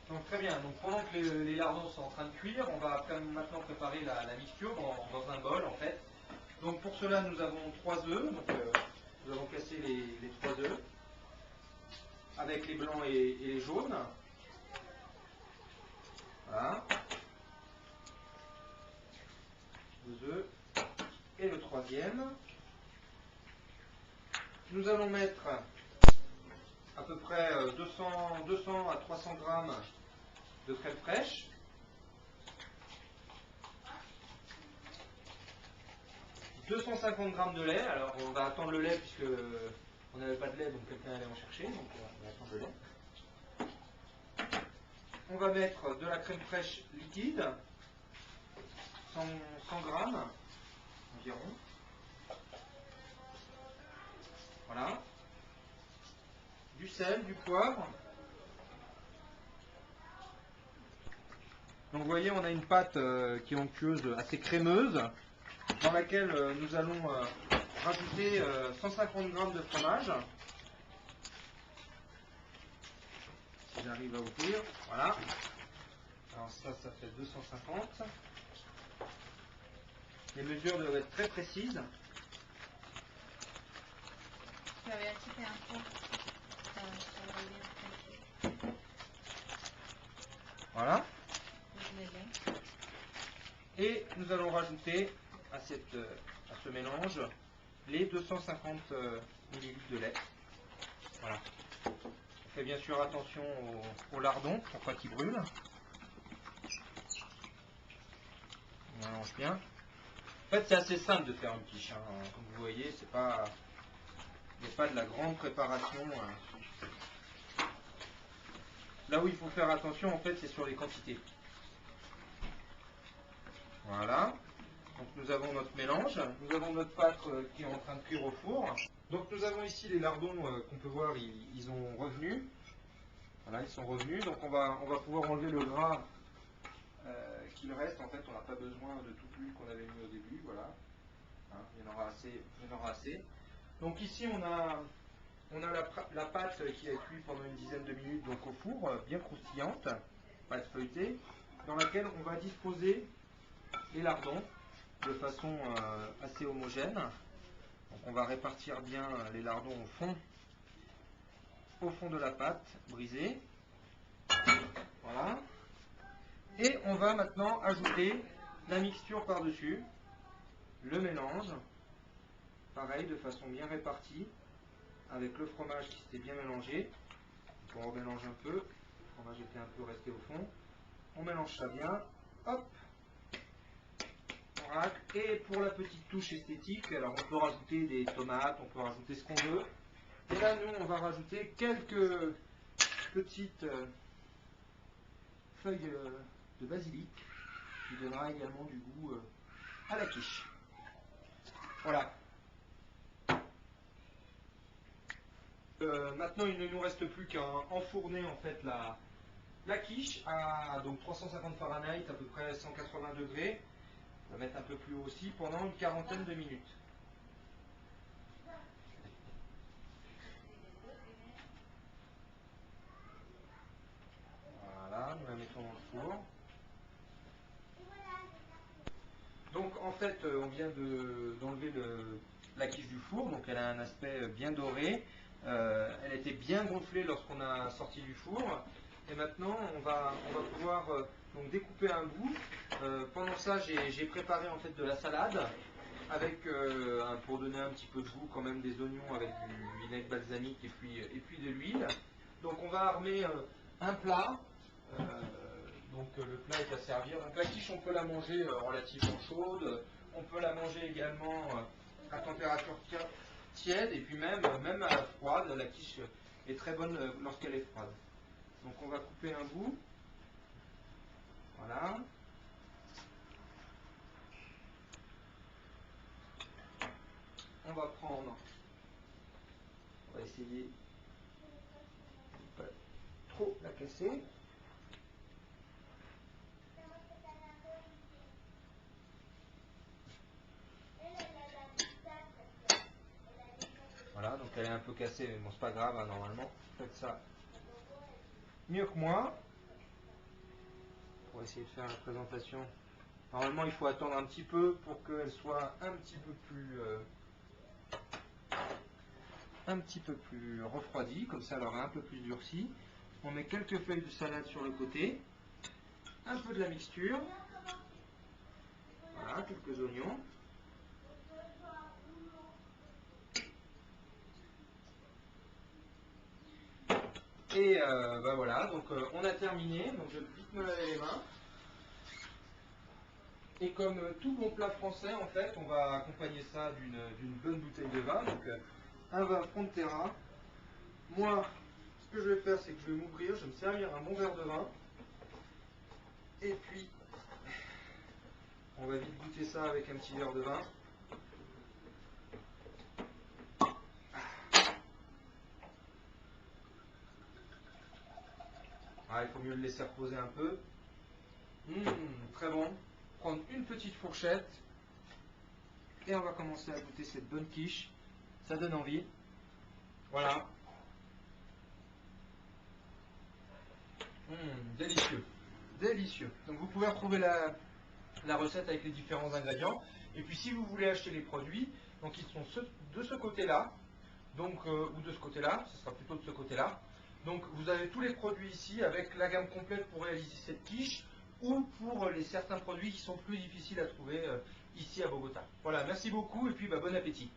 Donc très bien, donc pendant que les lardons sont en train de cuire, on va maintenant préparer la mixture dans un bol en fait. Donc pour cela nous avons 3 œufs, donc nous avons cassé les 3 œufs avec les blancs et les jaunes. Voilà. 2 œufs. Et le troisième. Nous allons mettre à peu près 200 à 300 grammes de crème fraîche. 250 grammes de lait. Alors on va attendre le lait puisque on n'avait pas de lait, donc quelqu'un allait en chercher. Donc on va attendre le lait. On va mettre de la crème fraîche liquide, 100 grammes environ. Voilà. Du sel, du poivre. Donc vous voyez, on a une pâte qui est onctueuse, assez crémeuse, dans laquelle nous allons rajouter 150 grammes de fromage. Si j'arrive à ouvrir, voilà. Alors ça fait 250. Les mesures doivent être très précises. Voilà. Et nous allons rajouter à ce mélange les 250 ml de lait. Voilà. On fait bien sûr attention au lardon pour pas qu'il brûle. On mélange bien. En fait, c'est assez simple de faire une quiche. Hein. Comme vous voyez, il n'y a pas de la grande préparation. Là où il faut faire attention, en fait, c'est sur les quantités. Voilà. Donc nous avons notre mélange. Nous avons notre pâte qui est en train de cuire au four. Donc nous avons ici les lardons qu'on peut voir, ils ont revenu. Voilà, ils sont revenus. Donc on va pouvoir enlever le gras qu'il reste. En fait, on n'a pas besoin de toute l'huile qu'on avait mis au début. Voilà. Hein, il y en aura assez. Il y en aura assez. Donc ici on a la pâte qui a cuit pendant une dizaine de minutes donc au four, bien croustillante, pâte feuilletée, dans laquelle on va disposer les lardons de façon assez homogène. Donc on va répartir bien les lardons au fond de la pâte brisée. Voilà. Et on va maintenant ajouter la mixture par-dessus, le mélange, pareil de façon bien répartie, avec le fromage qui s'était bien mélangé. Donc on remélange un peu, le fromage était un peu resté au fond. On mélange ça bien, hop, on racle. Et pour la petite touche esthétique, alors on peut rajouter des tomates, on peut rajouter ce qu'on veut. Et là, nous, on va rajouter quelques petites feuilles de basilic, qui donnera également du goût à la quiche. Voilà. Maintenant, il ne nous reste plus qu'à enfourner en fait la quiche à donc 350 Fahrenheit, à peu près 180 degrés. On va mettre un peu plus haut aussi pendant une quarantaine de minutes. Voilà, nous la mettons dans le four. Donc en fait, on vient d'enlever la quiche du four, donc elle a un aspect bien doré. Elle était bien gonflée lorsqu'on a sorti du four. Et maintenant, on va pouvoir donc découper un bout. Pendant ça, j'ai préparé en fait de la salade avec pour donner un petit peu de goût quand même des oignons avec du vinaigre balsamique et puis de l'huile. Donc on va armer un plat. Euh, donc le plat est à servir. Donc la quiche, on peut la manger relativement chaude. On peut la manger également à température tiède et puis même à la froide. La quiche est très bonne lorsqu'elle est froide. Donc on va couper un bout. Voilà. On va prendre. On va essayer de pas trop la casser. Voilà, donc elle est un peu cassée, mais bon, c'est pas grave, hein, normalement. Faites ça mieux que moi. pour essayer de faire la présentation. Normalement, il faut attendre un petit peu pour qu'elle soit un petit peu plus refroidie, comme ça elle aura un peu plus durci. On met quelques feuilles de salade sur le côté, un peu de la mixture, voilà, quelques oignons. Et bah voilà, donc on a terminé, donc je vais vite me laver les mains. Et comme tout bon plat français, en fait, on va accompagner ça d'une bonne bouteille de vin. Donc un vin Frontera. Moi, ce que je vais faire, c'est que je vais m'ouvrir, je vais me servir un bon verre de vin. Et puis, on va vite goûter ça avec un petit verre de vin. Ah, il faut mieux le laisser reposer un peu. Très bon. Prendre une petite fourchette. Et on va commencer à goûter cette bonne quiche. Ça donne envie. Voilà. Délicieux. Délicieux. Donc vous pouvez retrouver la recette avec les différents ingrédients. Et puis si vous voulez acheter les produits, donc ils sont de ce côté-là, donc ou de ce côté-là, ce sera plutôt de ce côté-là. Donc vous avez tous les produits ici avec la gamme complète pour réaliser cette quiche ou pour les certains produits qui sont plus difficiles à trouver ici à Bogota. Voilà, merci beaucoup et puis bon appétit.